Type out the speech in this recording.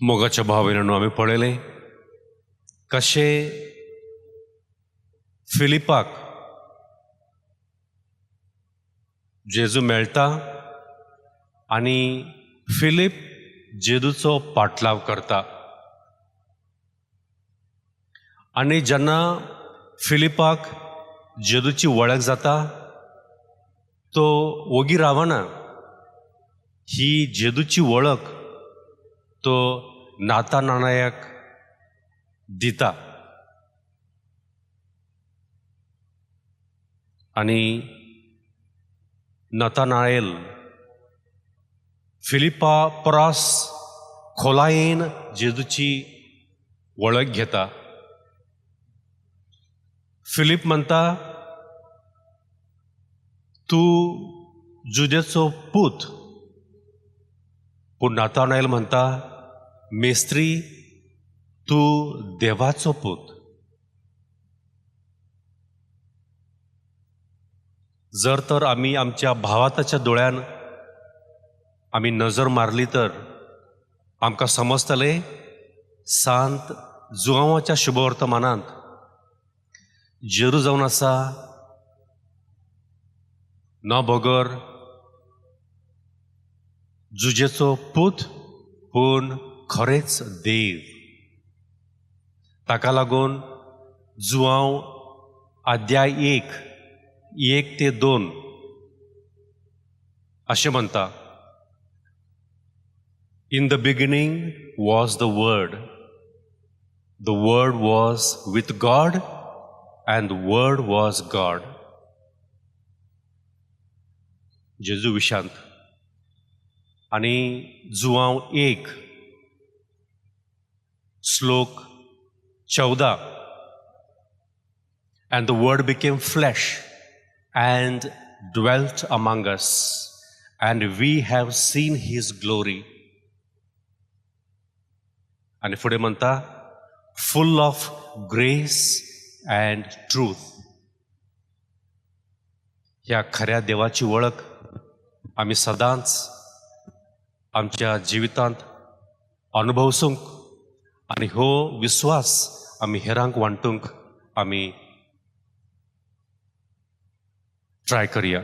मोगाच्या भावेनं आम्ही पळयले कशे फिलिपाक जेजू मेळटा आनी फिलीप जेजूचो पाटलाव करता आनी जेन्ना फिलिपाक जेजूची वळख जाता तो ओगी रावना ही जेजूची वळख तो नातानायाक दिता आनी नातानाएल फिलिपा परस खोलायेन जेजूची वळख घेता. फिलीप म्हणटा तूं जुदेचो पूत, पूण नातानाएल म्हणटा मेस्त्री तूं देवाचो पूत. जर तर आमी आमच्या भावाताच्या दोळ्यान आमी नजर मारली तर आमकां समजतलें सांत जुआंवाच्या शुभवर्तमानांत जेरू जावन आसा ना बगर जुजेचो पूत पूण खरेंच देव. ताका लागून जुआंव अध्याय 1 ते 2 अशें म्हणटा In the beginning was the Word was with God, and the Word was God. जेजू विशांत आनी जुआंव 1 श्लोक 14 And the Word became flesh and dwelt among us, and we have seen his glory. आणि फुडें म्हणटा फुल ऑफ ग्रेस अँड ट्रूथ. ह्या खऱ्या देवाची वळख आमी सदांच आमच्या जिवितांत अनुभवसूंक आनी हो विश्वास आमी हेरांक वांटूंक आमी ट्राय करया.